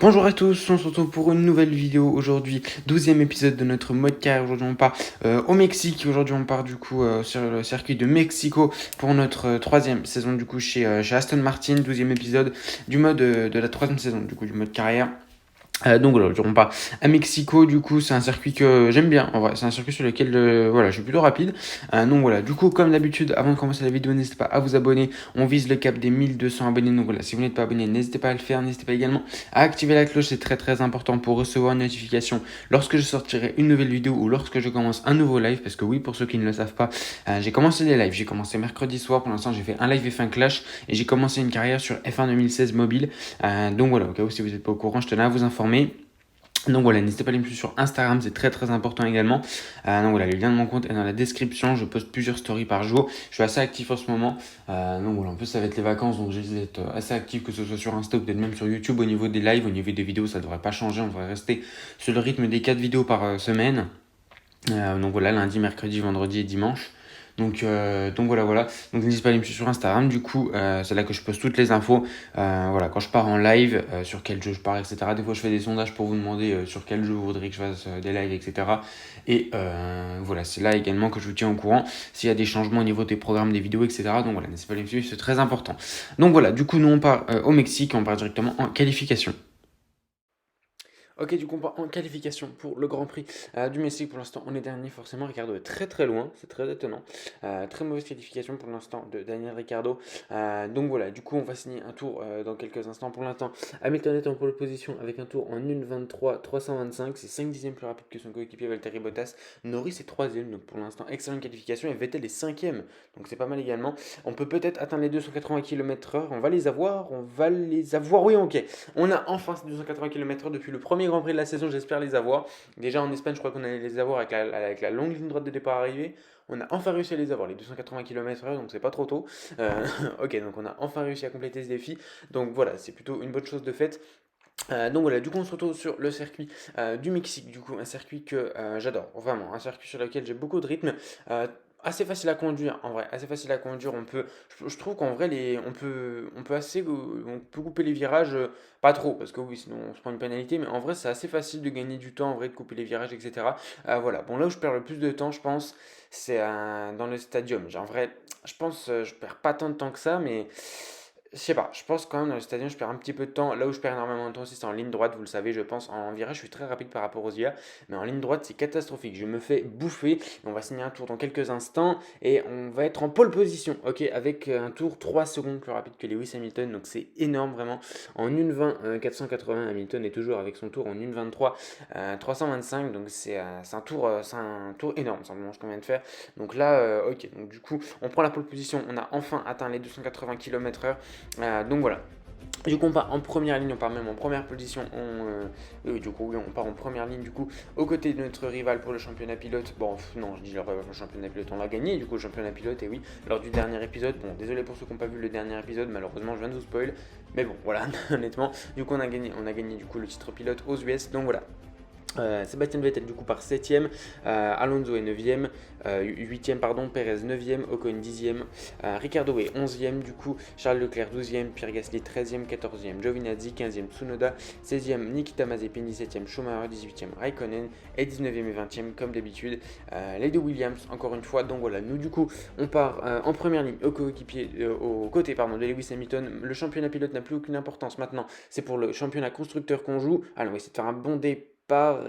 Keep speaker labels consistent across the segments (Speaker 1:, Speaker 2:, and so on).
Speaker 1: Bonjour à tous, on se retrouve pour une nouvelle vidéo aujourd'hui, 12e épisode de notre mode carrière. Aujourd'hui on part au Mexique, aujourd'hui on part du coup sur le circuit de Mexico pour notre troisième saison du coup chez Aston Martin, 12e épisode du mode de la troisième saison du coup du mode carrière. Donc voilà, on part à Mexico, du coup c'est un circuit que j'aime bien, en vrai, c'est un circuit sur lequel voilà, je suis plutôt rapide. Donc voilà, du coup comme d'habitude, avant de commencer la vidéo, n'hésitez pas à vous abonner, on vise le cap des 1200 abonnés, donc voilà, si vous n'êtes pas abonné, n'hésitez pas à le faire, n'hésitez pas également à activer la cloche, c'est très très important pour recevoir une notification lorsque je sortirai une nouvelle vidéo ou lorsque je commence un nouveau live, parce que oui, pour ceux qui ne le savent pas, j'ai commencé les lives, j'ai commencé mercredi soir, pour l'instant j'ai fait un live F1 Clash, et j'ai commencé une carrière sur F1 2016 mobile, donc voilà, au cas où si vous n'êtes pas au courant, je tenais à vous informer. Donc voilà, n'hésitez pas à aller me suivre sur Instagram, c'est très très important également. Donc voilà, le lien de mon compte est dans la description, je poste plusieurs stories par jour. Je suis assez actif en ce moment. Donc voilà, en plus ça va être les vacances, donc j'essaie d'être assez actif, que ce soit sur Insta ou peut-être même sur YouTube. Au niveau des lives, au niveau des vidéos, ça devrait pas changer, on devrait rester sur le rythme des 4 vidéos par semaine. Donc voilà, lundi, mercredi, vendredi et dimanche. Donc voilà. Donc n'hésitez pas à aller me suivre sur Instagram. Du coup, c'est là que je poste toutes les infos. Voilà, quand je pars en live, sur quel jeu je pars, etc. Des fois, je fais des sondages pour vous demander sur quel jeu vous voudriez que je fasse des lives, etc. Et voilà, c'est là également que je vous tiens au courant s'il y a des changements au niveau des programmes, des vidéos, etc. Donc voilà, n'hésitez pas à aller me suivre, c'est très important. Donc voilà, du coup, nous on part au Mexique, on part directement en qualification. Ok, du coup, on part en qualification pour le Grand Prix du Mexique. Pour l'instant, on est dernier, forcément. Ricciardo est très très loin, c'est très étonnant. Très mauvaise qualification pour l'instant de Daniel Ricciardo. Donc voilà, du coup, on va signer un tour dans quelques instants. Pour l'instant, Hamilton est en pole position avec un tour en 1,23,325. C'est 5 dixièmes plus rapide que son coéquipier Valtteri Bottas. Norris est troisième, donc pour l'instant, excellente qualification. Et Vettel est cinquième, donc c'est pas mal également. On peut peut-être atteindre les 280 km/h. On va les avoir, Oui, ok. On a enfin ces 280 km/h depuis le premier Grand Prix de la saison, j'espère les avoir. Déjà en Espagne, je crois qu'on allait les avoir avec la longue ligne droite de départ arrivée. On a enfin réussi à les avoir, les 280 km/h, donc c'est pas trop tôt. Ok, donc on a enfin réussi à compléter ce défi. Donc voilà, c'est plutôt une bonne chose de faite. Donc voilà, du coup on se retrouve sur le circuit du Mexique, du coup un circuit que j'adore, vraiment, un circuit sur lequel j'ai beaucoup de rythme, euh, assez facile à conduire, en vrai, assez facile à conduire, je trouve qu'en vrai on peut couper les virages, pas trop, parce que oui sinon on se prend une pénalité, mais en vrai c'est assez facile de gagner du temps, en vrai de couper les virages, etc. Voilà, bon là où je perds le plus de temps je pense, c'est dans le stadium, en vrai, je pense je perds pas tant de temps que ça, mais... Je sais pas, je pense quand même dans le stadion, je perds un petit peu de temps. Là où je perds énormément de temps aussi, c'est en ligne droite, vous le savez, je pense. En virage, je suis très rapide par rapport aux IA, mais en ligne droite, c'est catastrophique. Je me fais bouffer. On va signer un tour dans quelques instants et on va être en pole position, ok, avec un tour 3 secondes plus rapide que Lewis Hamilton, donc c'est énorme vraiment. En 1,20 480, Hamilton est toujours avec son tour en 1,23 325, donc c'est un tour énorme, simplement ce qu'on vient de faire. Donc là, ok, donc du coup, on prend la pole position, on a enfin atteint les 280 km/h. Donc voilà. Du coup, on part en première ligne, on part même en première position. Du coup, oui, on part en première ligne, du coup, aux côtés de notre rival pour le championnat pilote. Bon, non, je dis le championnat pilote, on l'a gagné, du coup, le championnat pilote, et oui, lors du dernier épisode. Bon, désolé pour ceux qui n'ont pas vu le dernier épisode, malheureusement, je viens de vous spoil. Mais bon, voilà, honnêtement, du coup, on a gagné du coup le titre pilote aux US. Donc voilà. Sébastien Vettel du coup par 7ème, Alonso est 9ème, 8ème pardon, Perez 9ème, Ocon 10ème, Ricardo est 11ème du coup, Charles Leclerc 12ème, Pierre Gasly 13ème, 14ème, Giovinazzi 15ème, Tsunoda 16ème, Nikita Mazepin 17ème, Schumacher 18ème, Raikkonen et 19ème et 20ème comme d'habitude, les deux Williams encore une fois. Donc voilà, nous du coup on part en première ligne au côté pardon, de Lewis Hamilton. Le championnat pilote n'a plus aucune importance maintenant, c'est pour le championnat constructeur qu'on joue. Alors on va essayer de faire un bon départ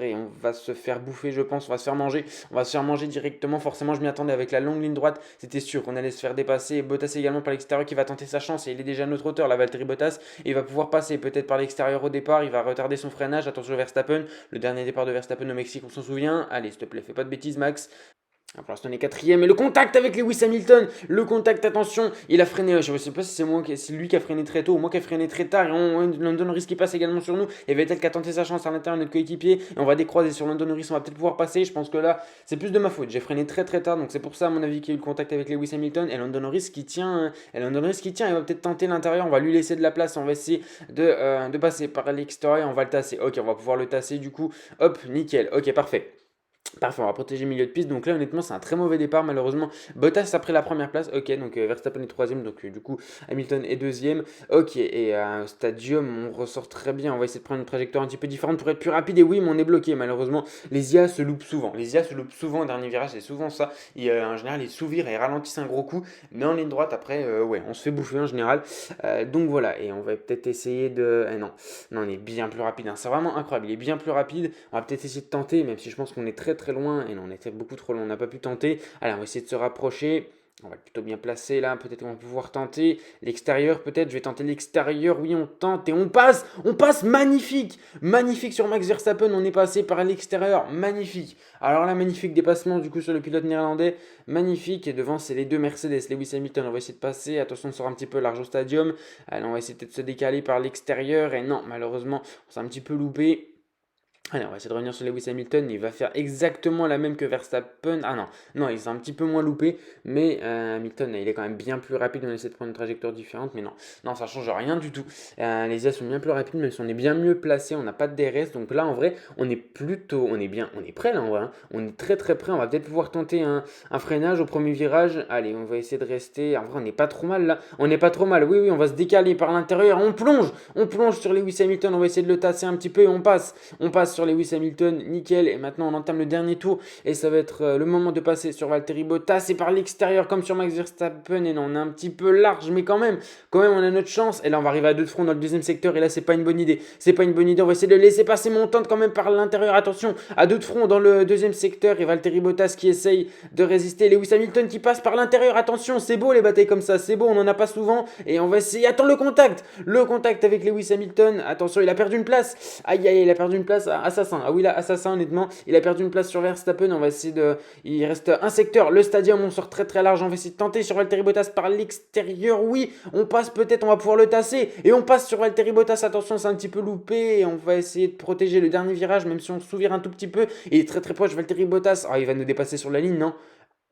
Speaker 1: et on va se faire bouffer, je pense, on va se faire manger directement. Forcément, je m'y attendais avec la longue ligne droite, c'était sûr qu'on allait se faire dépasser. Bottas également par l'extérieur qui va tenter sa chance et il est déjà à notre hauteur, la Valtteri Bottas, et il va pouvoir passer peut-être par l'extérieur au départ. Il va retarder son freinage. Attention Verstappen, le dernier départ de Verstappen au Mexique, on s'en souvient. Allez, s'il te plaît, fais pas de bêtises, Max. Pour l'instant, on est quatrième. Et le contact avec Lewis Hamilton. Le contact, attention. Il a freiné. Je ne sais pas si c'est lui qui a freiné très tôt ou moi qui a freiné très tard. Et Lando Norris qui passe également sur nous. Et Vettel qui a tenté sa chance à l'intérieur de notre coéquipier. Et on va décroiser sur Lando Norris. On va peut-être pouvoir passer. Je pense que là, c'est plus de ma faute. J'ai freiné très très tard. Donc c'est pour ça, à mon avis, qu'il y a eu le contact avec Lewis Hamilton. Et Lando Norris qui tient. Il va peut-être tenter l'intérieur. On va lui laisser de la place. On va essayer de passer par l'extérieur. On va le tasser. Ok, on va pouvoir le tasser du coup. Hop, nickel. Ok, parfait. Parfait, on va protéger le milieu de piste. Donc là, honnêtement, c'est un très mauvais départ, malheureusement. Bottas après la première place. Ok, donc Verstappen est troisième. Donc du coup, Hamilton est deuxième. Ok, et Stadium, on ressort très bien. On va essayer de prendre une trajectoire un petit peu différente pour être plus rapide. Et oui, mais on est bloqué. Malheureusement, les IA se loupent souvent. Les IA se loupent souvent au dernier virage. C'est souvent ça. En général, ils sous-virent et ralentissent un gros coup. Mais en ligne droite, après, ouais, on se fait bouffer en général. Donc voilà. Et on va peut-être essayer de. Non, non, on est bien plus rapide. Hein. C'est vraiment incroyable. Il est bien plus rapide. On va peut-être essayer de tenter, même si je pense qu'on est très loin, et non, on était beaucoup trop loin, on n'a pas pu tenter. Allez, on va essayer de se rapprocher. On va être plutôt bien placé là, peut-être qu'on va pouvoir tenter l'extérieur, peut-être, je vais tenter l'extérieur, oui on tente et on passe, magnifique, magnifique sur Max Verstappen, on est passé par l'extérieur, magnifique. Alors là, magnifique dépassement du coup sur le pilote néerlandais, magnifique, et devant c'est les deux Mercedes, Lewis Hamilton, on va essayer de passer, attention on sort un petit peu large au stadium, allez on va essayer de se décaler par l'extérieur, et non, malheureusement, on s'est un petit peu loupé. Allez, on va essayer de revenir sur Lewis Hamilton. Il va faire exactement la même que Verstappen. Ah non, non, il s'est un petit peu moins loupé. Mais Hamilton, il est quand même bien plus rapide. On essaie de prendre une trajectoire différente. Mais non, non, ça change rien du tout. Les IA sont bien plus rapides, même si on est bien mieux placé. On n'a pas de DRS. Donc là, en vrai, on est bien, on est prêt là en vrai. Hein. On est très prêt. On va peut-être pouvoir tenter un freinage au premier virage. Allez, on va essayer de rester. En vrai, on n'est pas trop mal là. On n'est pas trop mal. Oui, on va se décaler par l'intérieur. On plonge sur Lewis Hamilton. On va essayer de le tasser un petit peu et on passe sur Lewis Hamilton, nickel, et maintenant on entame le dernier tour, et ça va être le moment de passer sur Valtteri Bottas, et par l'extérieur comme sur Max Verstappen, et non, on est un petit peu large, mais quand même, on a notre chance, et là on va arriver à deux de front dans le deuxième secteur, et là c'est pas une bonne idée, on va essayer de le laisser passer, mais on tente quand même par l'intérieur, attention, à deux de front dans le deuxième secteur, et Valtteri Bottas qui essaye de résister, Lewis Hamilton qui passe par l'intérieur, attention, c'est beau les batailles comme ça, c'est beau, on en a pas souvent, et on va essayer, attends le contact avec Lewis Hamilton, attention, il a perdu une place, aïe, il a perdu une place, assassin. Ah oui, là, assassin, honnêtement. Il a perdu une place sur Verstappen. On va essayer de. Il reste un secteur. Le stadium, on sort très large. On va essayer de tenter sur Valtteri Bottas par l'extérieur. Oui, on passe peut-être. On va pouvoir le tasser. Et on passe sur Valtteri Bottas. Attention, c'est un petit peu loupé. Et on va essayer de protéger le dernier virage, même si on s'ouvre un tout petit peu. Il est très proche, Valtteri Bottas. Ah, il va nous dépasser sur la ligne, non?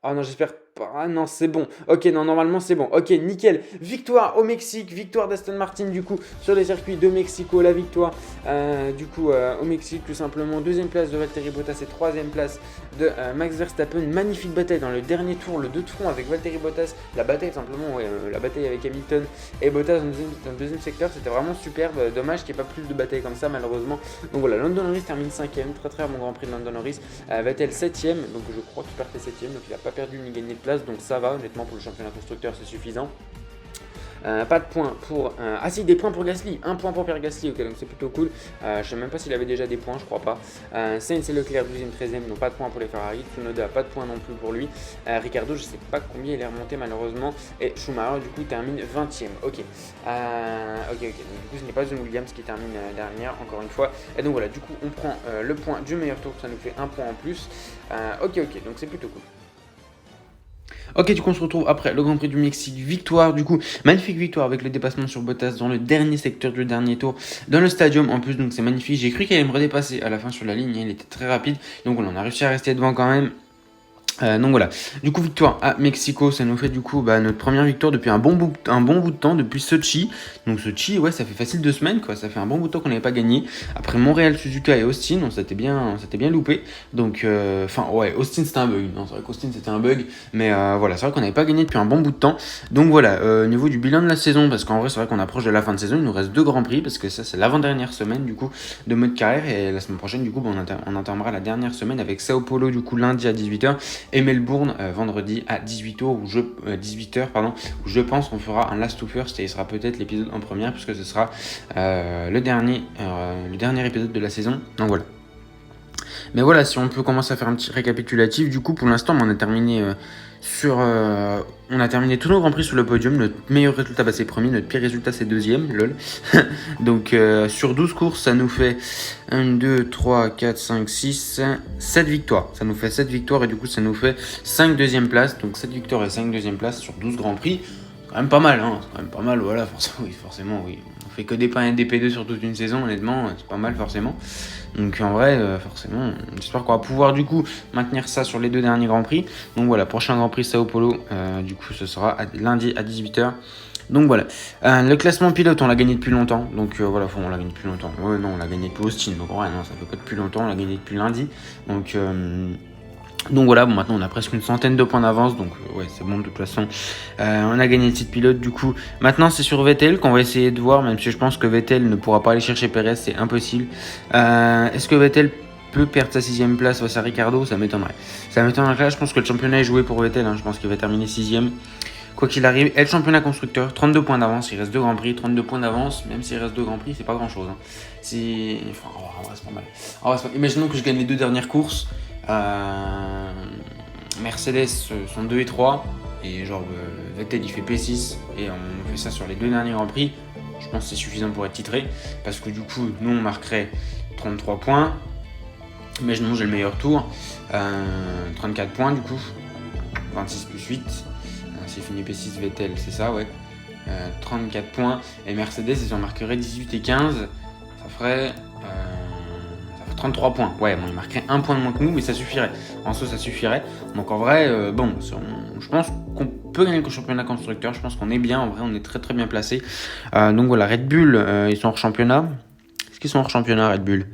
Speaker 1: Ah non, j'espère pas. Ah non, c'est bon. Ok, non, normalement c'est bon. Ok, nickel. Victoire au Mexique, victoire d'Aston Martin du coup sur les circuits de Mexico. La victoire au Mexique tout simplement. Deuxième place de Valtteri Bottas et troisième place de Max Verstappen. Magnifique bataille dans le dernier tour, le 2 de front avec Valtteri Bottas. La bataille simplement, la bataille avec Hamilton et Bottas dans le deuxième secteur, c'était vraiment superbe. Dommage qu'il n'y ait pas plus de batailles comme ça malheureusement. Donc voilà, Lando Norris termine 5ème, très bon Grand Prix de Lando Norris. Vettel 7ème, donc je crois qu'il partait 7ème, donc il n'a pas perdu ni gagné de place, donc ça va, honnêtement pour le championnat constructeur c'est suffisant. Pas de points pour. Ah si, des points pour Gasly. Un point pour Pierre Gasly, ok, donc c'est plutôt cool. Je sais même pas s'il avait déjà des points, je crois pas. Sainz et Leclerc 12ème, 13ème, donc pas de points pour les Ferrari. Tsunoda, pas de points non plus pour lui. Ricardo, je sais pas combien il est remonté malheureusement. Et Schumacher, du coup, termine 20ème. Ok. Ok. Donc du coup, ce n'est pas une Williams qui termine dernière, encore une fois. Et donc voilà, du coup, on prend le point du meilleur tour, ça nous fait un point en plus. Ok, donc c'est plutôt cool. Ok, du coup, on se retrouve après le Grand Prix du Mexique. Victoire, du coup, magnifique victoire avec le dépassement sur Bottas dans le dernier secteur du dernier tour, dans le stadium en plus, donc c'est magnifique. J'ai cru qu'il allait me redépasser à la fin sur la ligne, il était très rapide, donc on a réussi à rester devant quand même. Donc voilà, du coup victoire à Mexico, ça nous fait du coup notre première victoire depuis un bon bout de temps, depuis Sochi. Donc Sochi, ouais, ça fait facile 2 semaines quoi, ça fait un bon bout de temps qu'on n'avait pas gagné. Après Montréal, Suzuka et Austin, on s'était bien loupé. Donc ouais, Austin c'était un bug. Non, c'est vrai qu'Austin c'était un bug, mais voilà, c'est vrai qu'on n'avait pas gagné depuis un bon bout de temps. Donc voilà, au niveau du bilan de la saison, parce qu'en vrai c'est vrai qu'on approche de la fin de saison, il nous reste 2 grands prix parce que ça c'est l'avant-dernière semaine du coup de mode carrière, et la semaine prochaine du coup on entamera la dernière semaine avec Sao Paulo du coup lundi à 18h. Et Melbourne vendredi à 18h où je pense qu'on fera un last to first, et il sera peut-être l'épisode en première puisque ce sera le dernier épisode de la saison. Donc voilà. Mais voilà, si on peut commencer à faire un petit récapitulatif, du coup pour l'instant on a terminé on a terminé tous nos grands prix sur le podium. Notre meilleur résultat c'est premier, notre pire résultat c'est deuxième, lol. Donc sur 12 courses ça nous fait 1, 2, 3, 4, 5, 6, 7 victoires. Ça nous fait 7 victoires et du coup ça nous fait 5 deuxième places. Donc 7 victoires et 5 deuxième places sur 12 grands prix. C'est quand même pas mal, hein. C'est quand même pas mal, voilà, forcément, oui. On fait que des P1 et des P2 sur toute une saison, honnêtement, c'est pas mal forcément. Donc en vrai, forcément, j'espère qu'on va pouvoir du coup maintenir ça sur les 2 derniers Grands Prix. Donc voilà, prochain Grand Prix Sao Paulo, du coup ce sera lundi à 18h. Donc voilà, le classement pilote on l'a gagné depuis longtemps, donc voilà, on l'a gagné depuis longtemps. Ouais non, on l'a gagné depuis Austin, donc ouais non, ça fait pas depuis longtemps, on l'a gagné depuis lundi. Donc Donc voilà, bon, maintenant on a presque une centaine de points d'avance, donc ouais, c'est bon de toute façon. On a gagné le titre pilote du coup. Maintenant c'est sur Vettel qu'on va essayer de voir, même si je pense que Vettel ne pourra pas aller chercher Perez, c'est impossible. Est-ce que Vettel peut perdre sa 6ème place face à Ricardo? Ça m'étonnerait. Ça m'étonnerait là, je pense que le championnat est joué pour Vettel, hein. Je pense qu'il va terminer 6ème. Quoi qu'il arrive, et le championnat constructeur, 32 points d'avance, il reste 2 Grands Prix, 32 points d'avance, même s'il reste 2 Grands Prix, c'est pas grand chose. Hein. Enfin, en vrai, c'est pas mal. Imaginons que je gagne les 2 dernières courses. Mercedes sont 2 et 3 et genre Vettel il fait P6 et on fait ça sur les 2 derniers Grands Prix. Je pense que c'est suffisant pour être titré parce que du coup nous on marquerait 33 points. Imaginons j'ai le meilleur tour, 34 points du coup, 26 plus 8, c'est fini P6 Vettel, c'est ça ouais. 34 points et Mercedes ils en marqueraient 18 et 15, ça ferait 33 points. Ouais, bon, il marquerait 1 point de moins que nous, mais ça suffirait. En soi, ça suffirait. Donc en vrai, je pense qu'on peut gagner le championnat constructeur. Je pense qu'on est bien. En vrai, on est très très bien placé. Donc voilà, Red Bull, ils sont hors championnat. Est-ce qu'ils sont hors championnat, Red Bull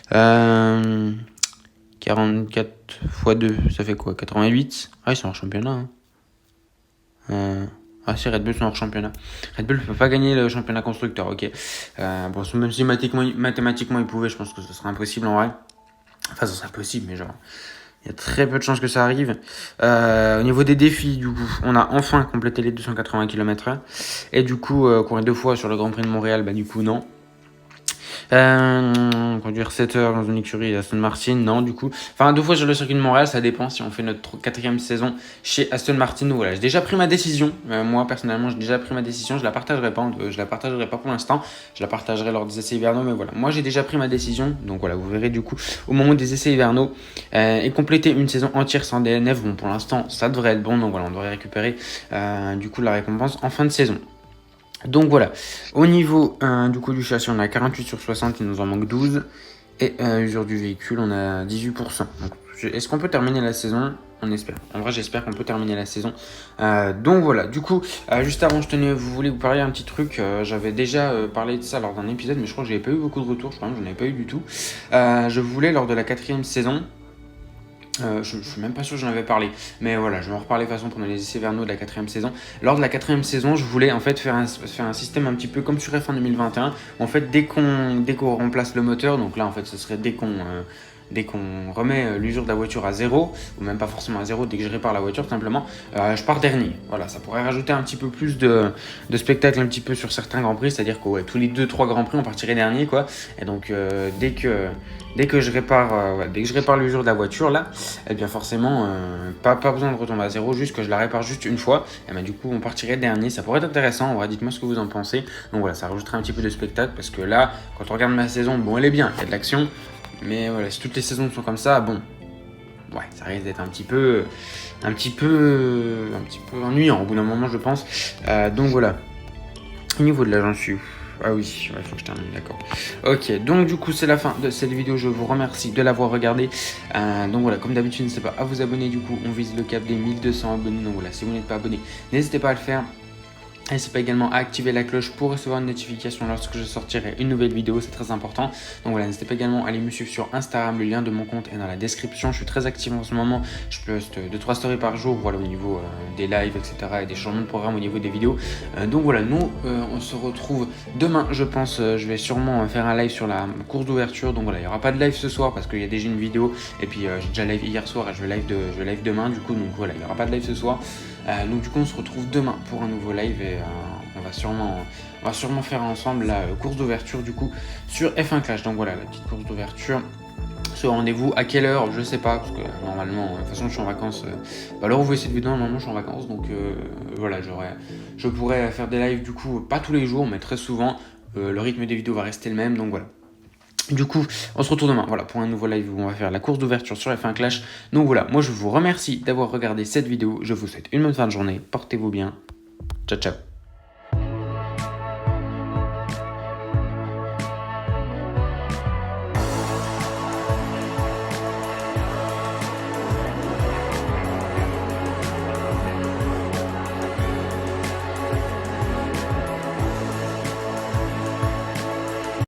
Speaker 1: 44 x 2, ça fait quoi 88. Ah, ils sont hors championnat. Hein. Ah si, Red Bull sont hors championnat. Red Bull ne peut pas gagner le championnat constructeur, ok. Bon, même si mathématiquement ils pouvaient, je pense que ce serait impossible en vrai. Enfin, ce serait possible, mais genre, il y a très peu de chances que ça arrive. Au niveau des défis, du coup, on a enfin complété les 280 km/h. Et du coup, courir 2 fois sur le Grand Prix de Montréal, bah du coup, non. Conduire 7 heures dans une écurie Aston Martin, non du coup. Enfin 2 fois sur le circuit de Montréal, ça dépend si on fait notre 4ème saison chez Aston Martin. Donc voilà, j'ai déjà pris ma décision. Moi personnellement, j'ai déjà pris ma décision. Je la partagerai pas pour l'instant. Je la partagerai lors des essais hivernaux. Mais voilà, moi j'ai déjà pris ma décision. Donc voilà, vous verrez du coup au moment des essais hivernaux et compléter une saison entière sans DNF. Bon pour l'instant, ça devrait être bon. Donc voilà, on devrait récupérer du coup la récompense en fin de saison. Donc voilà, au niveau du coup du châssis, on a 48 sur 60, il nous en manque 12. Et usure du véhicule, on a 18%. Donc, est-ce qu'on peut terminer la saison? On espère. En vrai, j'espère qu'on peut terminer la saison. Donc voilà, du coup, juste avant, je voulais vous parler un petit truc. J'avais déjà parlé de ça lors d'un épisode, mais je crois que j'avais pas eu beaucoup de retours. Je crois que j'en avais pas eu du tout. Je voulais, lors de la 4ème saison, je suis même pas sûr que j'en avais parlé, mais voilà, je vais en reparler de toute façon pendant les essais vernaux de la 4ème saison. Lors de la 4ème saison, je voulais en fait faire un système un petit peu comme sur F1 2021. En fait, dès qu'on remplace le moteur, donc là en fait ce serait dès qu'on remet l'usure de la voiture à 0, ou même pas forcément à 0, dès que je répare la voiture simplement, je pars dernier. Voilà, ça pourrait rajouter un petit peu plus de spectacle un petit peu sur certains Grands Prix, c'est-à-dire que ouais, tous les 2-3 Grands Prix on partirait dernier quoi. Et donc dès que je répare l'usure de la voiture là, et bien forcément pas besoin de retomber à 0, juste que je la répare juste une fois, et bien du coup on partirait dernier. Ça pourrait être intéressant, en vrai, dites-moi ce que vous en pensez. Donc voilà, ça rajouterait un petit peu de spectacle, parce que là quand on regarde ma saison, bon elle est bien, il y a de l'action, mais voilà, si toutes les saisons sont comme ça, bon, ouais, ça risque d'être un petit peu ennuyant au bout d'un moment, je pense. Donc voilà. Au niveau de là, j'en suis. Ah oui, il faut que je termine, d'accord. Ok, donc du coup, c'est la fin de cette vidéo. Je vous remercie de l'avoir regardée. Donc voilà, comme d'habitude, n'hésitez pas à vous abonner. Du coup, on vise le cap des 1200 abonnés. Donc voilà, si vous n'êtes pas abonné, n'hésitez pas à le faire. N'hésitez pas également à activer la cloche pour recevoir une notification lorsque je sortirai une nouvelle vidéo, c'est très important. Donc voilà, n'hésitez pas également à aller me suivre sur Instagram, le lien de mon compte est dans la description. Je suis très actif en ce moment, je poste 2-3 stories par jour, voilà, au niveau des lives, etc. et des changements de programme au niveau des vidéos. Donc voilà, nous on se retrouve demain, je pense. Je vais sûrement faire un live sur la course d'ouverture. Donc voilà, il n'y aura pas de live ce soir parce qu'il y a déjà une vidéo, et puis j'ai déjà live hier soir et je vais live demain du coup. Donc voilà, il n'y aura pas de live ce soir. Donc du coup on se retrouve demain pour un nouveau live, et on va sûrement faire ensemble la course d'ouverture du coup sur F1 Clash. Donc voilà, la petite course d'ouverture. Ce rendez-vous à quelle heure, je sais pas, parce que normalement, de toute façon je suis en vacances. Alors où vous voyez cette vidéo, normalement je suis en vacances, donc voilà, je pourrais faire des lives du coup, pas tous les jours, mais très souvent. Le rythme des vidéos va rester le même, donc voilà. Du coup, on se retrouve demain, voilà, pour un nouveau live où on va faire la course d'ouverture sur F1 Clash. Donc voilà, moi je vous remercie d'avoir regardé cette vidéo. Je vous souhaite une bonne fin de journée. Portez-vous bien. Ciao, ciao.